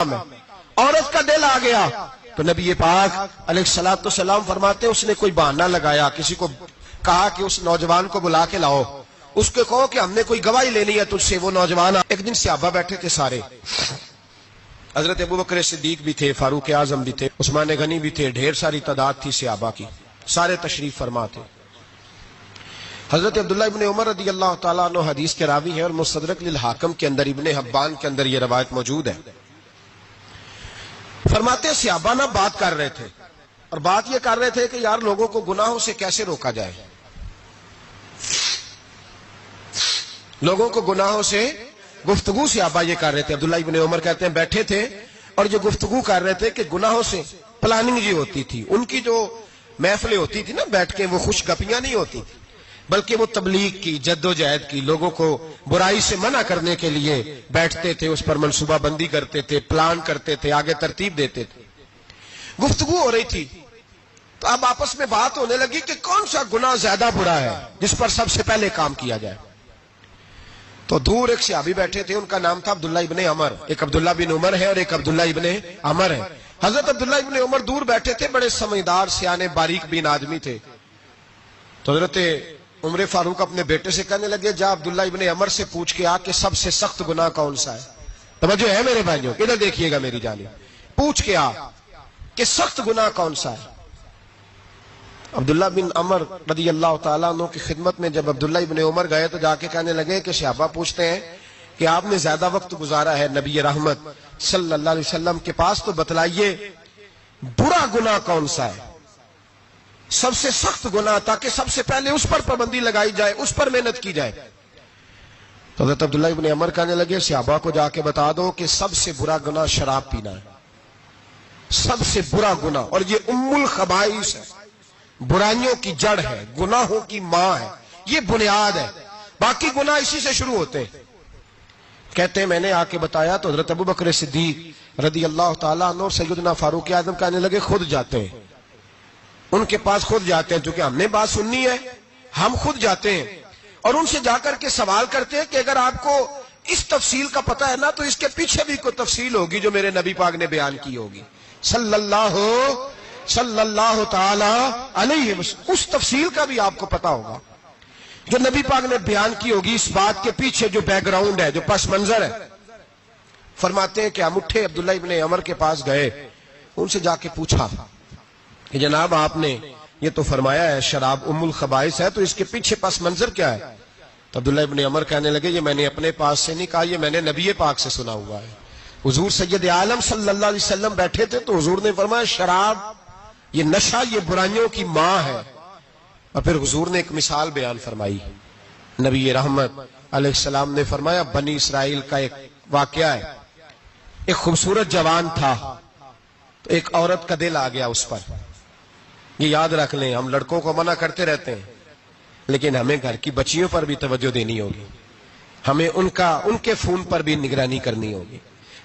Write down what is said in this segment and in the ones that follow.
عورت کا دل آ گیا تو نبی پاک علیہ الصلوۃ والسلام فرماتے اس نے کوئی بہانہ لگایا، کسی کو کہا کہ اس نوجوان کو بلا کے لاؤ، اس کو کہو کہ ہم نے کوئی گواہی لینی ہے تجھ سے۔ وہ نوجوان ایک دن صحابہ بیٹھے تھے سارے، حضرت ابوبکر صدیق بھی تھے، فاروق اعظم بھی تھے، عثمان غنی بھی تھے، ڈھیر ساری تعداد تھی صحابہ کی، سارے تشریف فرما تھے۔ حضرت عبداللہ ابن عمر رضی اللہ تعالیٰ عنہ حدیث کے راوی ہیں اور مستدرک للحاکم کے اندر، ابن حبان کے اندر یہ روایت موجود ہے۔ فرماتے ہیں صحابہ نہ بات کر رہے تھے، اور بات یہ کر رہے تھے کہ یار لوگوں کو گناہوں سے کیسے روکا جائے، لوگوں کو گناہوں سے گفتگو صحابہ یہ کر رہے تھے۔ عبداللہ ابن عمر کہتے ہیں بیٹھے تھے اور جو گفتگو کر رہے تھے کہ گناہوں سے پلاننگ یہ ہوتی تھی، ان کی جو محفلیں ہوتی تھی نا بیٹھ کے، وہ خوش گپیاں نہیں ہوتی تھی، بلکہ وہ تبلیغ کی، جد و جہد کی، لوگوں کو برائی سے منع کرنے کے لیے بیٹھتے تھے، اس پر منصوبہ بندی کرتے تھے، پلان کرتے تھے، آگے ترتیب دیتے تھے۔ گفتگو ہو رہی تھی تو اب آپس میں بات ہونے لگی کہ کون سا گناہ زیادہ برا ہے جس پر سب سے پہلے کام کیا جائے۔ تو دور ایک صحابی بیٹھے تھے، ان کا نام تھا عبداللہ ابن عمر، ایک عبداللہ بن عمر ہے اور ایک عبداللہ ابن عمر ہے۔ حضرت عبداللہ ابن عمر دور بیٹھے تھے، بڑے سمجھدار سیانے باریک بین آدمی تھے۔ تو حضرت عمر فاروق اپنے بیٹے سے کہنے لگے جا عبداللہ ابن عمر سے پوچھ کے آ کہ سب سے سخت گناہ کون سا ہے۔ توجہ ہے میرے بھائیوں، ادھر دیکھیے گا میری جانب، پوچھ کے آ کہ سخت گناہ کون سا ہے۔ عبداللہ بن عمر رضی اللہ تعالیٰ عنہ کی خدمت میں جب عبداللہ ابن عمر گئے تو جا کے کہنے لگے کہ صحابہ پوچھتے ہیں کہ آپ نے زیادہ وقت گزارا ہے نبی رحمت صلی اللہ علیہ وسلم کے پاس، تو بتلائیے برا گناہ کون سا ہے، سب سے سخت گناہ، تاکہ سب سے پہلے اس پر پابندی لگائی جائے، اس پر محنت کی جائے۔ تو حضرت عبداللہ ابن عمر کہنے لگے صحابہ کو جا کے بتا دو کہ سب سے برا گناہ شراب پینا ہے، سب سے برا گناہ، اور یہ ام الخبائث ہے، برائیوں کی جڑ ہے، گناہوں کی ماں ہے، یہ بنیاد ہے، باقی گناہ اسی سے شروع ہوتے ہیں۔ کہتے ہیں میں نے آ کے بتایا تو حضرت ابوبکر صدیق رضی اللہ تعالیٰ عنہ اور سیدنا فاروق اعظم کہنے لگے خود جاتے ہیں، ان کے پاس خود جاتے ہیں، چونکہ ہم نے بات سننی ہے ہم خود جاتے ہیں اور ان سے جا کر کے سوال کرتے ہیں کہ اگر آپ کو اس تفصیل کا پتہ ہے نا تو اس کے پیچھے بھی کوئی تفصیل ہوگی جو میرے نبی پاک نے بیان کی ہوگی صلی اللہ تعالی علیہ وسلم، اس تفصیل کا بھی آپ کو پتہ ہوگا جو نبی پاک نے بیان کی ہوگی، اس بات کے پیچھے جو بیک گراؤنڈ ہے، جو پس منظر ہے۔ فرماتے ہیں کہ ہم اٹھے، عبداللہ ابن عمر کے پاس گئے، ان سے جا کے پوچھا کہ جناب آپ نے یہ تو فرمایا ہے شراب ام الخبائث ہے، تو اس کے پیچھے پس منظر کیا ہے؟ تو عبداللہ ابن عمر کہنے لگے یہ میں نے اپنے پاس سے نہیں کہا، یہ میں نے نبی پاک سے سنا ہوا ہے۔ حضور سید عالم صلی اللہ علیہ وسلم بیٹھے تھے تو حضور نے فرمایا شراب، یہ نشہ، یہ برائیوں کی ماں ہے۔ اور پھر حضور نے ایک مثال بیان فرمائی، نبی رحمت علیہ السلام نے فرمایا بنی اسرائیل کا ایک واقعہ ہے، ایک خوبصورت جوان تھا تو ایک عورت کا دل آ گیا اس پر۔ یہ یاد رکھ لیں، ہم لڑکوں کو منع کرتے رہتے ہیں لیکن ہمیں گھر کی بچیوں پر بھی توجہ دینی ہوگی، ہمیں ان کے فون پر بھی نگرانی کرنی ہوگی،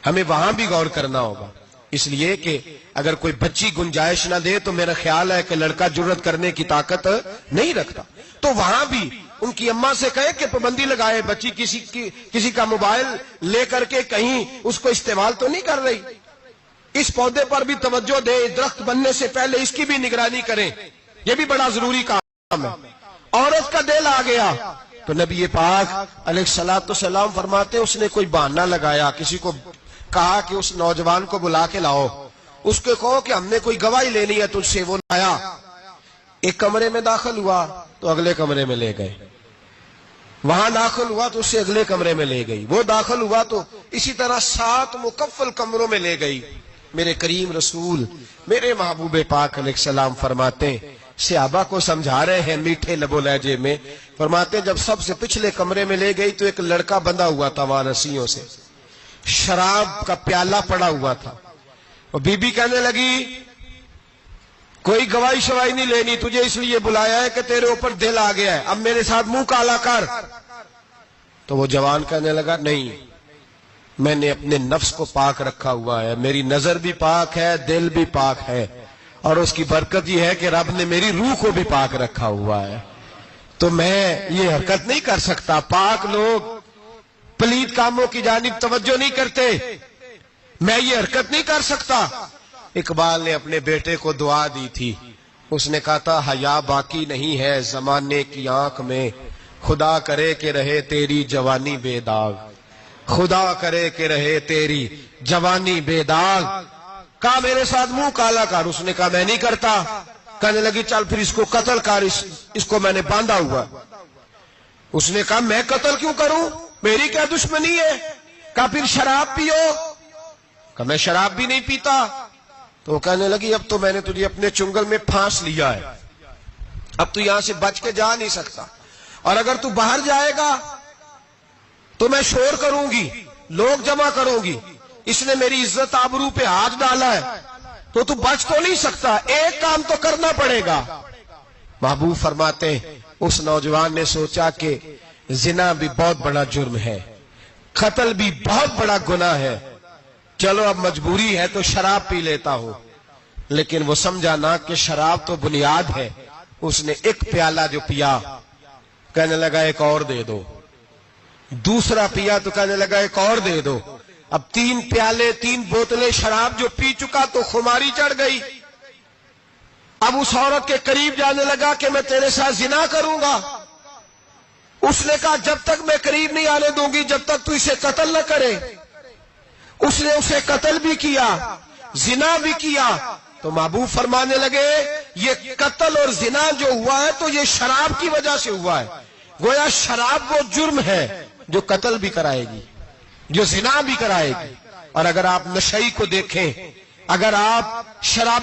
ہمیں وہاں بھی غور کرنا ہوگا، اس لیے کہ اگر کوئی بچی گنجائش نہ دے تو میرا خیال ہے کہ لڑکا جرت کرنے کی طاقت نہیں رکھتا، تو وہاں بھی ان کی اماں سے کہے کہ پابندی لگائے، بچی کسی کا موبائل لے کر کے کہیں اس کو استعمال تو نہیں کر رہی، اس پودے پر بھی توجہ دے، درخت بننے سے پہلے اس کی بھی نگرانی کریں، یہ بھی بڑا ضروری کام ہے۔ عورت کا دل آ گیا تو نبی پاک علیہ الصلوۃ والسلام فرماتے اس نے کوئی بہانہ لگایا، کسی کو کہا کہ اس نوجوان کو بلا کے لاؤ، اس کو کہو کہ ہم نے کوئی گواہی لینی ہے تجھ سے۔ وہ آیا، ایک کمرے میں داخل ہوا تو اگلے کمرے میں لے گئے، وہاں داخل ہوا تو اسے اگلے کمرے میں لے گئی، وہ داخل ہوا تو اسی طرح 7 مکفل کمروں میں لے گئی۔ میرے کریم رسول، میرے محبوب پاک علیہ السلام فرماتے ہیں، صحابہ کو سمجھا رہے ہیں میٹھے لب و لہجے میں، فرماتے جب سب سے پچھلے کمرے میں لے گئی تو ایک لڑکا بندھا ہوا تھا وہاں رسیوں سے، شراب کا پیالہ پڑا ہوا تھا، اور بی بی کہنے لگی کوئی گواہی شواہی نہیں لینی، تجھے اس لیے بلایا ہے کہ تیرے اوپر دل آ گیا ہے، اب میرے ساتھ منہ کالا کر۔ تو وہ جوان کہنے لگا نہیں، میں نے اپنے نفس کو پاک رکھا ہوا ہے، میری نظر بھی پاک ہے، دل بھی پاک ہے، اور اس کی برکت یہ ہے کہ رب نے میری روح کو بھی پاک رکھا ہوا ہے، تو میں یہ حرکت نہیں کر سکتا۔ پاک لوگ پلید کاموں کی جانب توجہ نہیں کرتے، میں یہ حرکت نہیں کر سکتا. اقبال نے اپنے بیٹے کو دعا دی تھی. اس نے کہا تھا حیا باقی نہیں ہے زمانے کی آنکھ میں، خدا کرے کہ رہے تیری جوانی بے داغ، خدا کرے کہ رہے تیری جوانی بے داغ. کہا میرے ساتھ منہ کالا کر. اس نے کہا میں نہیں کرتا. کہنے لگی چل پھر اس کو قتل کر، اس کو میں نے باندھا ہوا. اس نے کہا میں قتل کیوں کروں، میری کیا دشمنی ہے. کہا پھر شراب پیو. کہا میں شراب بھی نہیں پیتا. تو وہ کہنے لگی اب تو میں نے تجھے اپنے چنگل میں پھانس لیا ہے، اب تو یہاں سے بچ کے جا نہیں سکتا، اور اگر تو باہر جائے گا تو میں شور کروں گی، لوگ جمع کروں گی. اس نے میری عزت آبرو پہ ہاتھ ڈالا ہے تو بچ تو نہیں سکتا، ایک کام تو کرنا پڑے گا. محبوب فرماتے ہیں اس نوجوان نے سوچا کہ زنا بھی بہت بڑا جرم ہے، قتل بھی بہت بڑا گناہ ہے، چلو اب مجبوری ہے تو شراب پی لیتا ہوں. لیکن وہ سمجھا نہ کہ شراب تو بنیاد ہے. اس نے ایک پیالہ جو پیا، کہنے لگا ایک اور دے دو. دوسرا پیا تو کہنے لگا ایک اور دے دو. اب 3 پیالے 3 بوتلیں شراب جو پی چکا تو خماری چڑھ گئی. اب اس عورت کے قریب جانے لگا کہ میں تیرے ساتھ زنا کروں گا. اس نے کہا جب تک میں قریب نہیں آنے دوں گی جب تک تو اسے قتل نہ کرے. اس نے اسے قتل بھی کیا، زنا بھی کیا. تو محبوب فرمانے لگے یہ قتل اور زنا جو ہوا ہے تو یہ شراب کی وجہ سے ہوا ہے. گویا شراب وہ جرم ہے جو قتل بھی کرائے گی، جو زنا بھی کرائے گی. اور اگر آپ نشئی کو دیکھیں، اگر آپ شراب